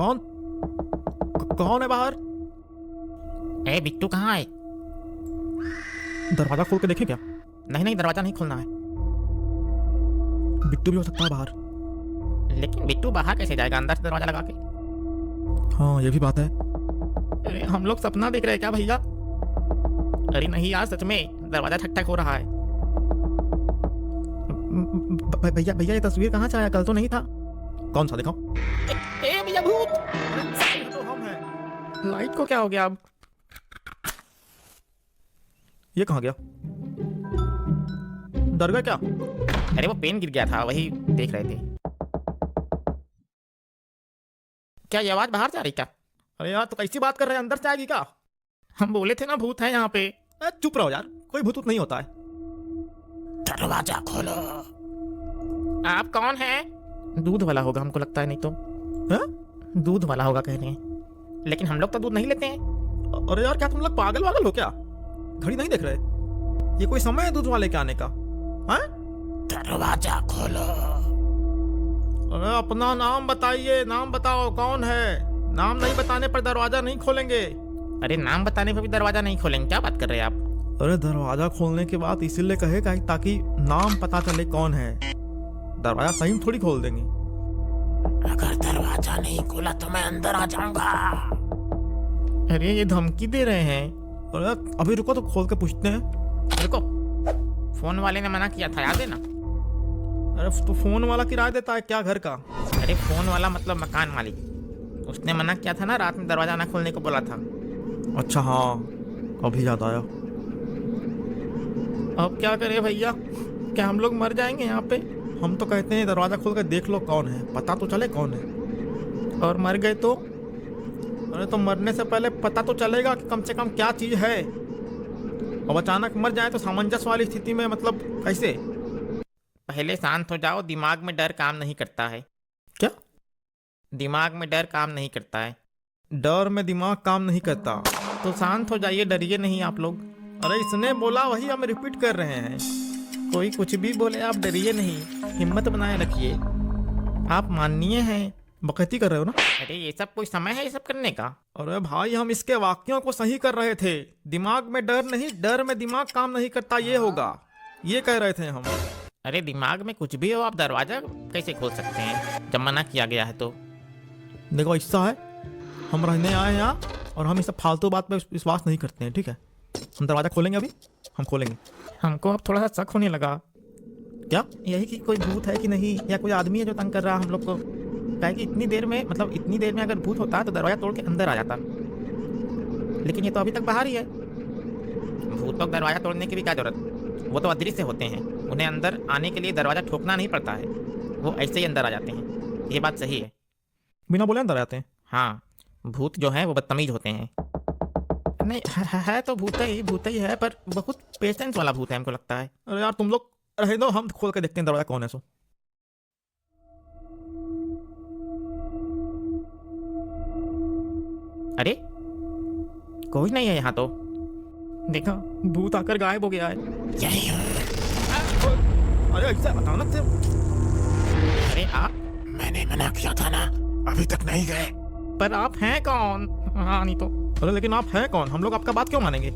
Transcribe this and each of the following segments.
कौन कौन है बाहर? ए बिट्टू कहाँ है? दरवाजा खोल के देखें क्या? नहीं नहीं, दरवाजा नहीं खोलना है। बिट्टू भी हो सकता है बाहर। लेकिन बिट्टू बाहर कैसे जाएगा अंदर से दरवाजा लगा के? हाँ ये भी बात है। अरे हम लोग सपना देख रहे हैं क्या भैया? अरे नहीं यार, सच में दरवाजा ठक ठक हो रहा है। भैया भैया ये तस्वीर कहाँ से आया? कल तो नहीं था। कौन सा दिखाओ? ए भैया भूत! तो हम हैं। लाइट को क्या हो गया अब? ये कहाँ गया? डर गया क्या? अरे वो पेन गिर गया था, वही देख रहे थे। क्या ये आवाज बाहर से आ रही क्या? अरे यार तो कैसी बात कर रहे हैं, अंदर से आएगी क्या? हम बोले थे ना भूत है यहाँ पे। चुप रहो यार, कोई भूत नहीं होता है। दरवाजा खोलो। आप कौन हैं? दूध वाला होगा हमको लगता है, नहीं तो है? दूध वाला होगा कह रहे हैं, लेकिन हम लोग तो दूध नहीं लेते हैं। अरे यार क्या तुम लोग पागल वागल हो क्या? घड़ी नहीं देख रहे? ये कोई समय है दूध वाले के आने का? हैं? दरवाजा खोलो। अरे अपना नाम बताइए, नाम बताओ कौन है। नाम नहीं बताने पर दरवाजा नहीं खोलेंगे। अरे नाम बताने पर भी दरवाजा नहीं खोलेंगे? क्या बात कर रहे हैं आप? अरे दरवाजा खोलने के बाद इसीलिए कहेगा ताकि नाम पता चले कौन है। दरवाजा सही में थोड़ी खोल देंगे। अगर दरवाजा नहीं खोला तो मैं अंदर आ जाऊंगा। अरे ये धमकी दे रहे हैं। अरे अभी रुको तो खोल के पूछते हैं। रुको, फोन वाले ने मना किया था, याद है ना? अरे तो फोन वाला किराया देता है क्या घर का? अरे फोन वाला मतलब मकान मालिक, उसने मना किया था ना, रात में दरवाजा ना खोलने को बोला था। अच्छा हाँ, अभी याद आया। अब क्या करें भैया? क्या हम लोग मर जाएंगे यहाँ पे? हम तो कहते हैं दरवाजा खोल कर देख लो कौन है, पता तो चले कौन है। और मर गए तो? अरे तो मरने से पहले पता तो चलेगा कि कम से कम क्या चीज है। अब अचानक मर जाए तो सामंजस्य वाली स्थिति में मतलब कैसे? पहले शांत हो जाओ, दिमाग में डर काम नहीं करता है। क्या? दिमाग में डर काम नहीं करता है। डर में दिमाग काम नहीं करता? तो शांत हो जाइए, डरिए नहीं आप लोग। अरे इसने बोला वही हम रिपीट कर रहे हैं। कोई कुछ भी बोले, आप डरिए नहीं, हिम्मत बनाए रखिए। आप माननीय हैं। बकैती कर रहे हो ना? अरे ये सब कोई समय है ये सब करने का? अरे भाई हम इसके वाक्यों को सही कर रहे थे। दिमाग में डर नहीं, डर में दिमाग काम नहीं करता ये होगा, ये कह रहे थे हम। अरे दिमाग में कुछ भी हो, आप दरवाजा कैसे खोल सकते हैं जब मना किया गया है तो? देखो ऐसा है, हम रहने आए हैं यहाँ और हम इस सब फालतू बात पे विश्वास नहीं करते हैं, ठीक है? हम दरवाजा खोलेंगे, अभी हम खोलेंगे। हमको अब थोड़ा सा शक होने लगा। क्या? यही कि कोई भूत है कि नहीं, या कोई आदमी है जो तंग कर रहा है हम लोग को। क्या कि इतनी देर में, मतलब इतनी देर में अगर भूत होता तो दरवाजा तोड़ के अंदर आ जाता, लेकिन ये तो अभी तक बाहर ही है। भूतों को दरवाजा तोड़ने की भी क्या जरूरत? वो तो अदृश्य होते हैं, उन्हें अंदर आने के लिए दरवाजा ठोकना नहीं पड़ता है, वो ऐसे ही अंदर आ जाते हैं। ये बात सही है। बिना बोले अंदर आते हैं? हाँ, भूत जो है वो बदतमीज होते हैं। नहीं है तो भूत ही है, पर बहुत पेशेंस वाला भूत है हमको लगता है। अरे यार तुम लोग रहे दो, हम खोल के देखते हैं दरवाजा कौन है। सो अरे कोई नहीं है यहाँ तो। देखा, भूत आकर गायब हो गया है। यही हूँ। अरे ऐसे अचानक से? अरे आप, मैंने मना किया था ना, अभी तक नहीं गए। पर आप हैं कौन? हाँ नहीं तो। अरे लेकिन आप हैं कौन? हम लोग आपका बात क्यों मानेंगे?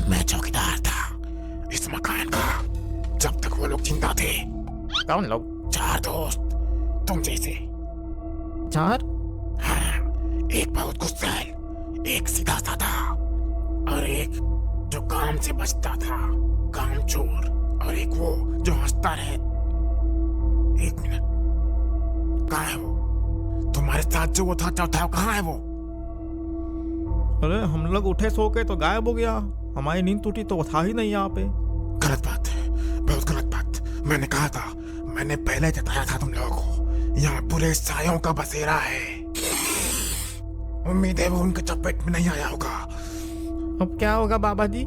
मैं चौकीदार था इस मकान का, जब तक वो लोग जिंदा थे। कौन लोग? 4 दोस्त, तुम जैसे। 4? हाँ, एक बहुत गुस्सैल, एक सीधा साधा, और एक जो काम से बचता था, काम चोर, और एक वो जो हंसता रहे। 1 मिनट, कहाँ है वो? तुम्हारे साथ जो वो था चौथा, कहाँ है वो? अरे हम लोग उठे सो के तो गायब हो गया, हमारी नींद टूटी तो वो था ही नहीं यहाँ पे। गलत बात है, बहुत गलत बात। मैंने कहा था, मैंने पहले जताया था तुम लोगों को, यहाँ पूरे सायों का बसेरा है। उम्मीद है वो उनके चपेट में नहीं आया होगा। अब क्या होगा बाबा जी?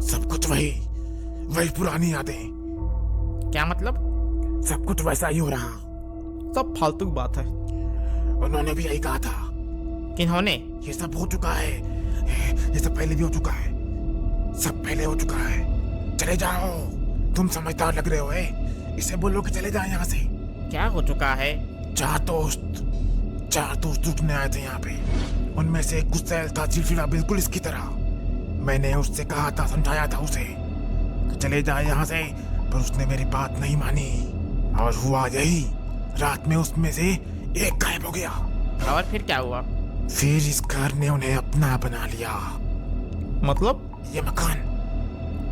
सब कुछ वही पुरानी यादें। क्या मतलब? सब कुछ वैसा ही हो रहा। सब फालतू की बात है। उन्होंने भी यही कहा था। किन्होंने? ये सब हो चुका है, ये सब पहले भी हो चुका है, सब पहले हो चुका है। चले जाओ, तुम समझदार लग रहे हो। इसे बोलो कि चले जाए यहाँ से। क्या हो चुका है? 4 दोस्त 4 दोस्त जुटने आए थे यहाँ पे। उनमें से एक गुस्सैल था, चिड़चिड़ा बिल्कुल इसकी तरह। मैंने उससे कहा था, समझाया था उसे कि चले जाए यहाँ से, पर उसने मेरी बात नहीं मानी। और हुआ यही, रात में उसमें से एक गायब हो गया। और फिर क्या हुआ? फिर इस घर ने उन्हें अपना बना लिया। मतलब ये मकान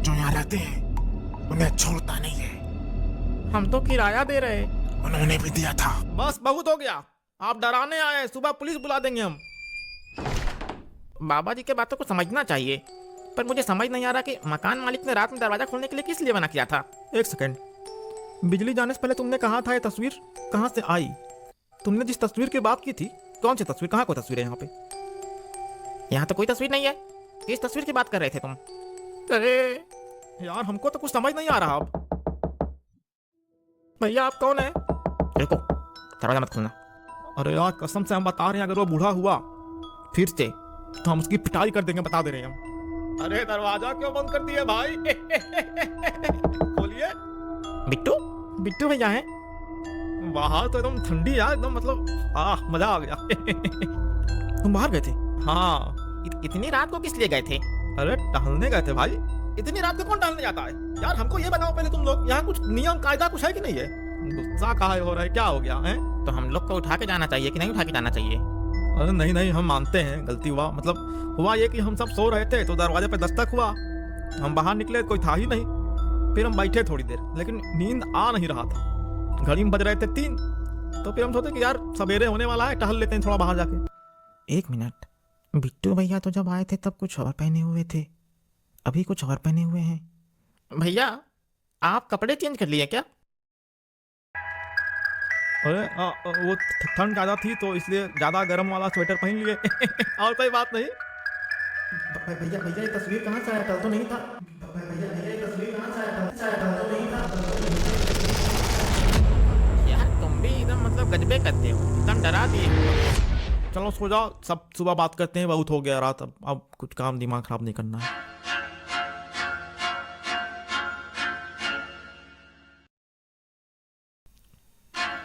जो यहाँ रहते हैं उन्हें छोड़ता नहीं है। हम तो किराया दे रहे। उन्होंने भी दिया था। बस बहुत हो गया, आप डराने आए, सुबह पुलिस बुला देंगे हम। बाबा जी के बातों को समझना चाहिए, पर मुझे समझ नहीं आ रहा कि मकान मालिक ने रात में दरवाजा खोलने के लिए किस लिए मना किया था। एक सेकंड, बिजली जाने से पहले तुमने कहा था ये तस्वीर कहाँ से आई? तुमने जिस तस्वीर की बात की थी, कौन सी तस्वीर? कहाँ कोई तस्वीर है यहाँ पे? यहाँ तो कोई तस्वीर नहीं है। किस तस्वीर की बात कर रहे थे तुम? अरे यार, हमको तो कुछ समझ नहीं आ रहा। अब भैया आप कौन है? रुको, दरवाजा मत खोलना। अरे यार कसम से हम बता रहे हैं, अगर वो बूढ़ा हुआ फिर से तो हम उसकी पिटाई कर देंगे, बता दे रहे हैं हम। अरे दरवाजा क्यों बंद कर दिए भाई? खोलिए। बिट्टू? बिट्टू भैया हैं? बाहर तो एकदम ठंडी यार, एकदम मतलब मजा आ गया। तुम बाहर गए थे? हाँ। इतनी रात को किस लिए गए थे? अरे टहलने गए थे भाई। इतनी रात को कौन टहलने जाता है यार? हमको ये बताओ पहले, तुम लोग यहाँ कुछ नियम कायदा कुछ है कि नहीं है? गुस्सा काहे हो रहा है, क्या हो गया है? तो हम लोग को उठा के जाना चाहिए कि नहीं उठा के जाना चाहिए? अरे नहीं नहीं, हम मानते हैं गलती हुआ। मतलब हुआ ये कि हम सब सो रहे थे तो दरवाजे पे दस्तक हुआ, हम बाहर निकले, कोई था ही नहीं। फिर हम बैठे थोड़ी देर, लेकिन नींद आ नहीं रहा था। घड़ी में बज रहे थे 3, तो फिर हम सोचे कि यार सवेरे होने वाला है, टहल लेते हैं थोड़ा बाहर जाके। एक मिनट, बिट्टू भैया तो जब आए थे तब कुछ और पहने हुए थे, अभी कुछ और पहने हुए हैं। भैया आप कपड़े चेंज कर लिए क्या? अरे वो ठंड ज़्यादा थी तो इसलिए ज़्यादा गर्म वाला स्वेटर पहन लिए। और कोई बात नहीं। भैया भैया ये तस्वीर कहाँ से आया? कल तो नहीं था। भैया भैया ये तस्वीर कहाँ से आया? कल तो नहीं था। यार तुम भी एकदम मतलब गजबे करते हो, एकदम डरा दिए। चलो सो जाओ, सब सुबह बात करते हैं, बहुत हो गया रात। अब कुछ काम दिमाग खराब नहीं करना है।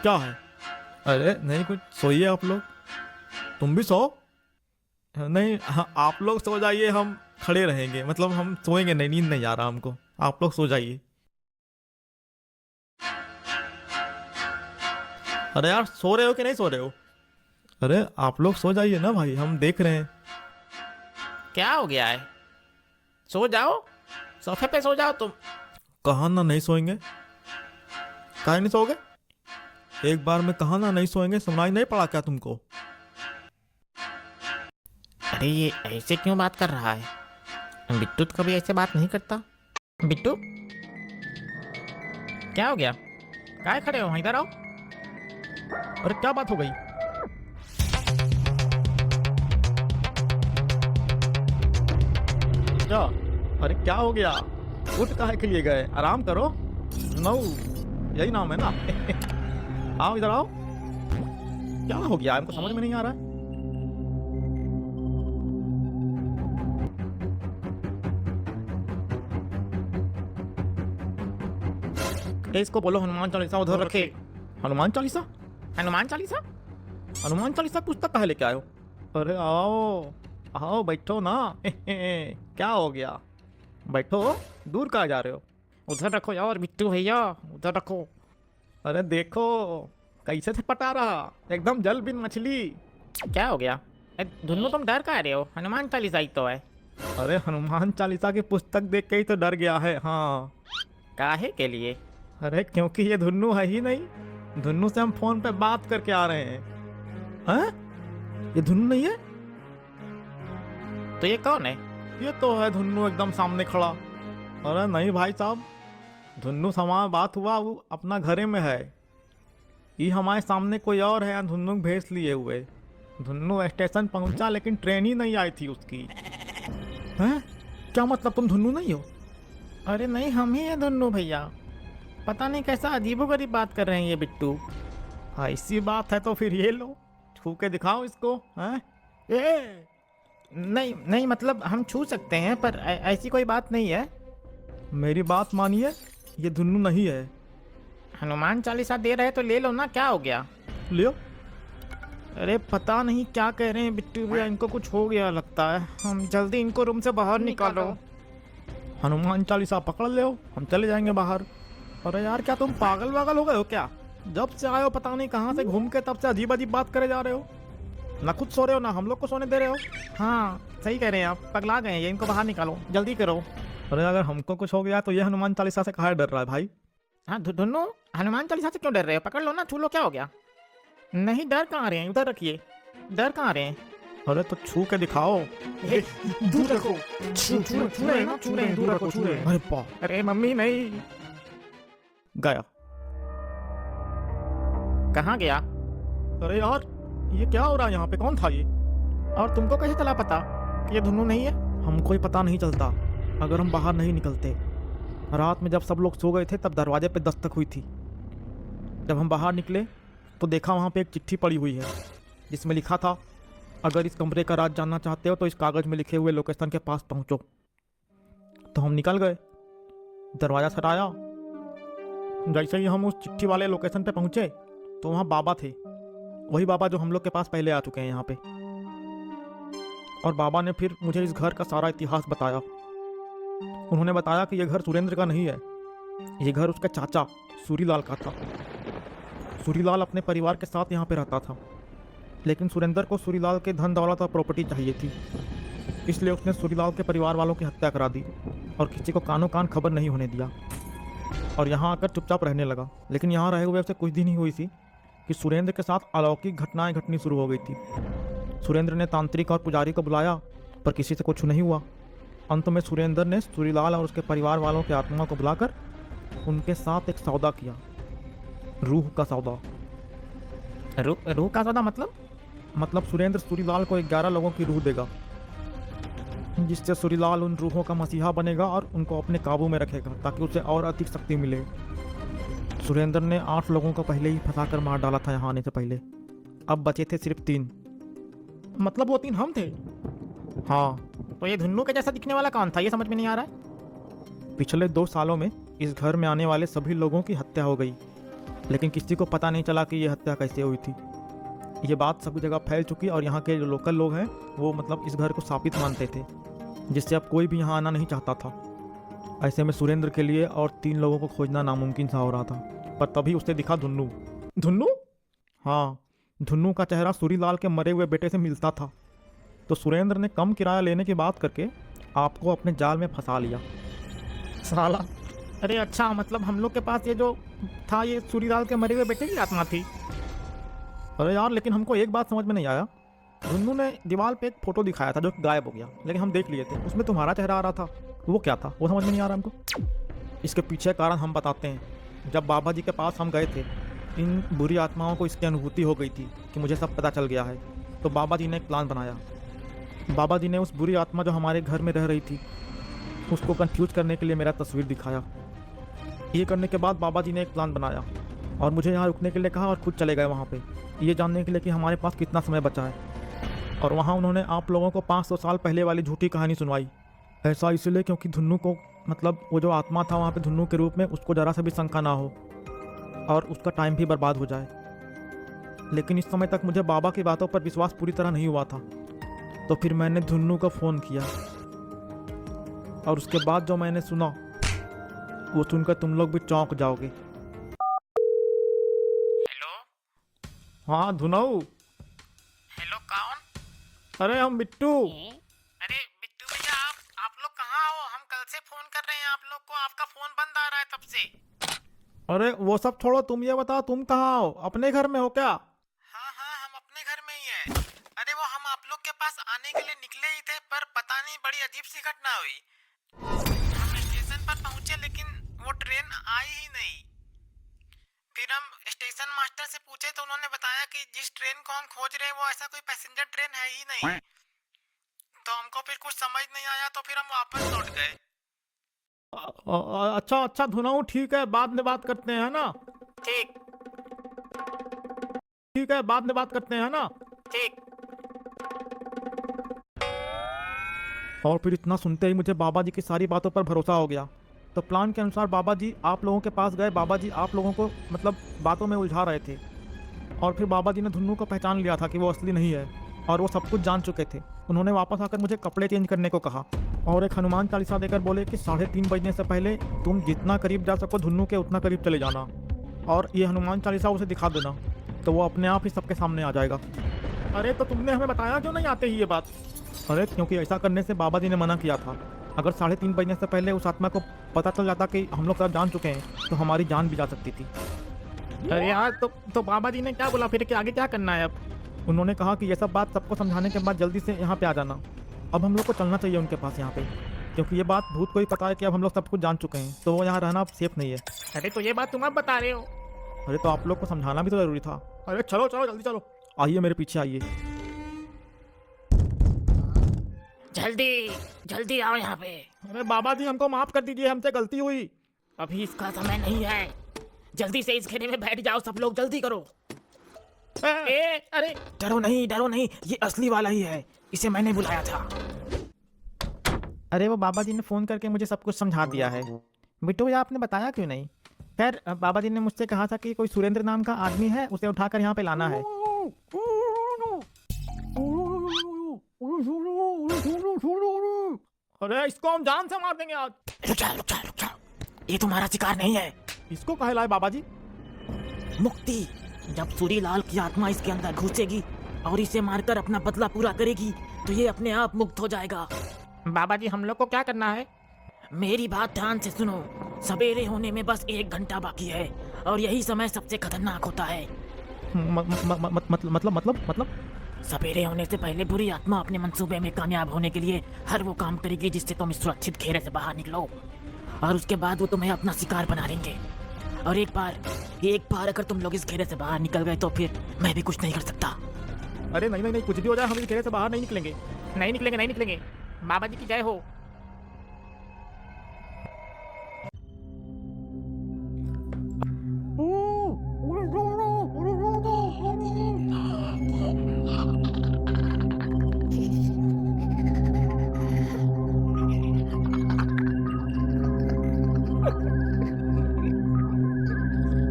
क्या है? अरे नहीं कुछ, सोइए आप लोग। तुम भी सो। नहीं हाँ, आप लोग सो जाइए, हम खड़े रहेंगे। मतलब हम सोएंगे नहीं, नींद नहीं आ रहा हमको। आप लोग सो जाइए। अरे यार सो रहे हो कि नहीं सो रहे हो? अरे आप लोग सो जाइए ना भाई, हम देख रहे हैं। क्या हो गया है? सो जाओ, सोफे पे सो जाओ तुम। कहा ना नहीं सोएंगे? काहे नहीं सोओगे? एक बार में कहा ना नहीं सोएंगे, सुनाई नहीं पड़ा क्या तुमको? अरे ये ऐसे क्यों बात कर रहा है? बिट्टू तो कभी ऐसे बात नहीं करता। बिट्टू क्या हो गया? काय खड़े हो? इधर आओ। अरे क्या बात हो गई? क्या? अरे क्या हो गया? उठ काहे के लिए गए? आराम करो। नौ यही नाम है ना? आओ इधर आओ। क्या हो गया? हमको समझ में नहीं आ रहा है। इसको बोलो हनुमान चालीसा उधर रखे। हनुमान चालीसा? हनुमान चालीसा? हनुमान चालीसा पुस्तक कहाँ लेके आए हो? अरे आओ आओ बैठो ना। क्या हो गया? बैठो। दूर कहाँ जा रहे हो? उधर रखो यार बिट्टू भैया, उधर रखो। अरे देखो कैसे से पटा रहा, एकदम जल बिन मछली। क्या हो गया? धुन्नू तुम डर का रहे हो? हनुमान चालीसा ही तो है। अरे हनुमान चालीसा की पुस्तक देख के ही तो डर गया है। हाँ। काहे के लिए? अरे क्योंकि ये धुन्नू है ही नहीं। धुन्नू से हम फोन पे बात करके आ रहे हैं। हैं? ये धुन्नू नहीं है? तो ये कौन है? ये तो है धुन्नू, एकदम सामने खड़ा। अरे नहीं भाई साहब, धुन्नू से हमारा बात हुआ, वो अपना घरे में है। ये हमारे सामने कोई और है, धुन्नू भेज लिए हुए। धुन्नू स्टेशन पहुंचा लेकिन ट्रेन ही नहीं आई थी उसकी। हैं? क्या मतलब तुम धुन्नू नहीं हो? अरे नहीं, हम ही हैं धुन्नू भैया। पता नहीं कैसा अजीबोगरीब बात कर रहे हैं ये बिट्टू। ऐसी बात है तो फिर ये लो, छू के दिखाओ इसको। हैं? ये नहीं नहीं, मतलब हम छू सकते हैं पर ऐसी कोई बात नहीं है। मेरी बात मानिए, ये धुन्नू नहीं है। हनुमान चालीसा दे रहे तो ले लो ना, क्या हो गया? लियो। अरे पता नहीं क्या कह रहे हैं बिट्टू भैया, इनको कुछ हो गया लगता है। हम जल्दी इनको रूम से बाहर निकालो। हनुमान चालीसा पकड़ ले, हम चले जाएंगे बाहर। अरे यार क्या तुम पागल वागल हो गए हो क्या? जब से आए हो पता नहीं कहाँ से घूम के, तब से अजीब अजीब बात करे जा रहे हो। ना खुद सो रहे हो ना हम लोग को सोने दे रहे हो। हाँ सही कह रहे हैं आप, पगला गए हैं ये, इनको बाहर निकालो जल्दी करो। अरे अगर हमको कुछ हो गया तो ये हनुमान चालीसा से कहाँ डर रहा है भाई? हाँ धुन्नू, हनुमान चालीसा से क्यों डर रहे हो? पकड़ लो ना, छू लो, क्या हो गया? नहीं डर कहाँ रहे हैं, उधर रखिए। डर कहाँ रहे हैं? अरे तो छू के दिखाओ। दूर रखो। छू रहे हैं ना, छू रहे हैं, दूर रखो, छू रहे हैं। अरे बा, अरे मम्मी नहीं। गया। कहाँ गया? अरे यार ये क्या हो रहा है यहाँ पे? कौन था ये? और तुमको कैसे चला पता कि ये धुन्नू नहीं है? हमको ही पता नहीं चलता अगर हम बाहर नहीं निकलते। रात में जब सब लोग सो गए थे तब दरवाजे पे दस्तक हुई थी। जब हम बाहर निकले तो देखा वहाँ पे एक चिट्ठी पड़ी हुई है जिसमें लिखा था, अगर इस कमरे का राज जानना चाहते हो तो इस कागज़ में लिखे हुए लोकेशन के पास पहुँचो। तो हम निकल गए, दरवाज़ा सटाया। जैसे ही हम उस चिट्ठी वाले लोकेशन पे पहुँचे तो वहाँ बाबा थे, वही बाबा जो हम लोग के पास पहले आ चुके हैं यहाँ पे। और बाबा ने फिर मुझे इस घर का सारा इतिहास बताया। उन्होंने बताया कि यह घर सुरेंद्र का नहीं है, ये घर उसके चाचा सूरीलाल का था। सूरीलाल अपने परिवार के साथ यहाँ पे रहता था, लेकिन सुरेंद्र को सूरीलाल के धन दौलत और प्रॉपर्टी चाहिए थी, इसलिए उसने सूरीलाल के परिवार वालों की हत्या करा दी और किसी को कानों कान खबर नहीं होने दिया और यहाँ आकर चुपचाप रहने लगा। लेकिन यहाँ रहे हुए उसे कुछ दिन ही हुई थी कि सुरेंद्र के साथ अलौकिक घटनाएं घटनी शुरू हो गई थी। सुरेंद्र ने तांत्रिक और पुजारी को बुलाया पर किसी से कुछ नहीं हुआ। अंत में सुरेंद्र ने सूरीलाल और उसके परिवार वालों की आत्मा को बुलाकर उनके साथ एक सौदा किया, रूह का सौदा। रूह का सौदा मतलब सुरेंद्र सूरीलाल को 11 लोगों की रूह देगा, जिससे सूरीलाल उन रूहों का मसीहा बनेगा और उनको अपने काबू में रखेगा ताकि उसे और अधिक शक्ति मिले। सुरेंद्र ने 8 लोगों को पहले ही फंसा कर मार डाला था यहाँ आने से पहले। अब बचे थे सिर्फ 3। मतलब वो 3 हम थे? हाँ। तो ये धुन्नू के जैसा दिखने वाला कौन था, ये समझ में नहीं आ रहा है। पिछले 2 सालों में इस घर में आने वाले सभी लोगों की हत्या हो गई, लेकिन किसी को पता नहीं चला कि ये हत्या कैसे हुई थी। ये बात सभी जगह फैल चुकी और यहाँ के जो लोकल लोग हैं वो मतलब इस घर को शापित मानते थे, जिससे अब कोई भी यहाँ आना नहीं चाहता था। ऐसे में सुरेंद्र के लिए और 3 लोगों को खोजना नामुमकिन सा हो रहा था। पर तभी उसे दिखा धुन्नू। धुन्नू? हाँ, धुन्नू का चेहरा सूरीलाल के मरे हुए बेटे से मिलता था। तो सुरेंद्र ने कम किराया लेने की बात करके आपको अपने जाल में फंसा लिया। साला। अरे अच्छा, मतलब हम लोग के पास ये जो था ये सूरीलाल के मरे हुए बेटे की आत्मा थी? अरे यार लेकिन हमको एक बात समझ में नहीं आया। धुन्नू ने दीवार पे एक फ़ोटो दिखाया था जो गायब हो गया, लेकिन हम देख लिए थे, उसमें तुम्हारा चेहरा आ रहा था। वो क्या था वो समझ में नहीं आ रहा हमको। इसके पीछे कारण हम बताते हैं। जब बाबा जी के पास हम गए थे, इन बुरी आत्माओं को इसकी अनुभूति हो गई थी कि मुझे सब पता चल गया है। तो बाबा जी ने एक प्लान बनाया। बाबा जी ने उस बुरी आत्मा जो हमारे घर में रह रही थी उसको कंफ्यूज करने के लिए मेरा तस्वीर दिखाया। ये करने के बाद बाबा जी ने एक प्लान बनाया और मुझे यहाँ रुकने के लिए कहा और खुद चले गए वहाँ पे, ये जानने के लिए कि हमारे पास कितना समय बचा है। और वहाँ उन्होंने आप लोगों को 500 साल पहले वाली झूठी कहानी सुनवाई। ऐसा इसलिए क्योंकि धुन्नू को मतलब वो जो आत्मा था वहाँ पे धुन्नू के रूप में, उसको ज़रा सा भी शंका ना हो और उसका टाइम भी बर्बाद हो जाए। लेकिन इस समय तक मुझे बाबा की बातों पर विश्वास पूरी तरह नहीं हुआ था। तो फिर मैंने धुन्नू को फ़ोन किया और उसके बाद जो मैंने सुना वो सुनकर तुम लोग भी चौंक जाओगे। हेलो। हाँ धुनाऊ। हेलो कौन? अरे हम बिट्टू। अरे बिट्टू भैया, आप लोग कहाँ हो? हम कल से फोन कर रहे हैं आप लोग को, आपका फोन बंद आ रहा है तब से। अरे वो सब छोड़ो, तुम ये बताओ तुम कहाँ हो? अपने घर में हो क्या? हाँ हाँ, हम अपने घर में ही है। अरे वो हम आप लोग के पास आने के लिए निकले ही थे, पर पता नहीं बड़ी अजीब सी घटना हुई। हम स्टेशन पर पहुंचे लेकिन वो ट्रेन आई ही नहीं। फिर हम स्टेशन मास्टर से पूछे तो उन्होंने बताया कि जिस ट्रेन को हम खोज रहे हैं वो ऐसा कोई पैसेंजर ट्रेन है ही नहीं। तो हमको फिर कुछ समझ नहीं आया तो फिर हम वापस लौट गए। अच्छा अच्छा धुनाऊ, ठीक है बाद में बात करते हैं ना। ठीक ठीक है बाद में बात करते हैं ना। ठीक। और फिर इतना सुनते ही मुझे बाबा जी की सारी बातों पर भरोसा हो गया। तो प्लान के अनुसार बाबा जी आप लोगों के पास गए। बाबा जी आप लोगों को मतलब बातों में उलझा रहे थे और फिर बाबा जी ने धुन्नू को पहचान लिया था कि वो असली नहीं है और वो सब कुछ जान चुके थे। उन्होंने वापस आकर मुझे कपड़े चेंज करने को कहा और एक हनुमान चालीसा देकर बोले कि 3:30 बजने से पहले तुम जितना करीब जा सको धुन्नू के उतना करीब चले जाना और ये हनुमान चालीसा उसे दिखा देना, तो वो अपने आप ही सबके सामने आ जाएगा। अरे तो तुमने हमें बताया क्यों नहीं आते ही ये बात? अरे क्योंकि ऐसा करने से बाबा जी ने मना किया था। अगर 3:30 बजने से पहले उस आत्मा को पता चल जाता कि हम लोग सब जान चुके हैं तो हमारी जान भी जा सकती थी। अरे यार तो बाबा जी ने क्या बोला फिर कि आगे क्या करना है अब? उन्होंने कहा कि ये सब बात सबको समझाने के बाद जल्दी से यहाँ पे आ जाना। अब हम लोग को चलना चाहिए उनके पास यहाँ पे, क्योंकि ये बात भूत को ही पता है कि अब हम लोग सब कुछ जान चुके हैं, तो वो यहाँ रहना सेफ नहीं है। अरे तो ये बात तुम अब बता रहे हो? अरे तो आप लोग को समझाना भी तो जरूरी था। अरे चलो चलो जल्दी चलो, आइए मेरे पीछे आइए। जल्दी जल्दी आओ यहाँ पे। अरे बाबा जी हमको माफ कर दीजिए, हमसे गलती हुई। अभी इसका समय नहीं है, जल्दी से इस घेरे में बैठ जाओ सब लोग, जल्दी करो। अरे डरो नहीं, ये असली वाला ही है, इसे मैंने बुलाया था। अरे वो बाबा जी ने फ़ोन करके मुझे सब कुछ समझा दिया है। बिट्टू ये आपने बताया क्यों नहीं? खैर बाबा जी ने मुझसे कहा था कि कोई सुरेंद्र नाम का आदमी है, उसे उठाकर यहाँ पे लाना है। अरे इसको हम जान से मार देंगे आज। रुक जा, ये तुम्हारा शिकार नहीं है। इसको कहे लाए बाबा जी? मुक्ति, जब सूरीलाल की आत्मा इसके अंदर घुसेगी और इसे मारकर अपना बदला पूरा करेगी तो ये अपने आप मुक्त हो जाएगा। बाबा जी हम लोग को क्या करना है? मेरी बात ध्यान से सुनो, सवेरे होने में बस 1 घंटा बाकी है और यही समय सबसे खतरनाक होता है। मतलब सवेरे होने से पहले बुरी आत्मा अपने मंसूबे में कामयाब होने के लिए हर वो काम करेगी जिससे तुम इस सुरक्षित घेरे से बाहर निकलो, और उसके बाद वो तुम्हें अपना शिकार बना लेंगे। और एक बार अगर तुम लोग इस घेरे से बाहर निकल गए तो फिर मैं भी कुछ नहीं कर सकता। अरे नहीं, कुछ भी हो जाए हम इस घेरे से बाहर नहीं निकलेंगे। नहीं निकलेंगे। बाबा जी की जय हो।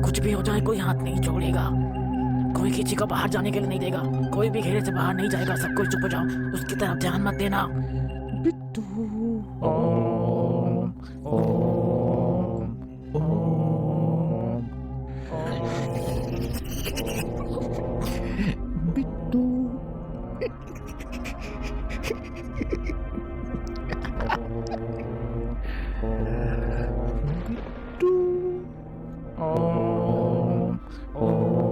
कुछ भी हो जाए कोई हाथ नहीं छोड़ेगा, कोई किसी को बाहर जाने के लिए नहीं देगा, कोई भी घेरे से बाहर नहीं जाएगा, सब कोई चुप हो जाओ, उसकी तरफ ध्यान मत देना। Bittu Om Om Om Bittu Om Om Om.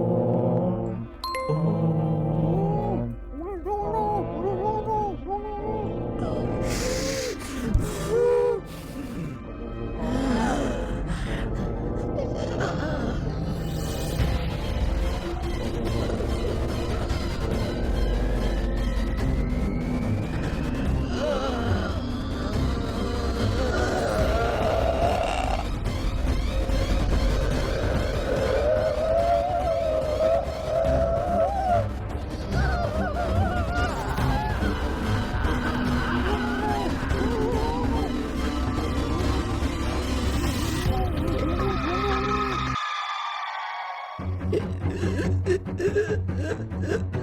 Ha ha ha ha!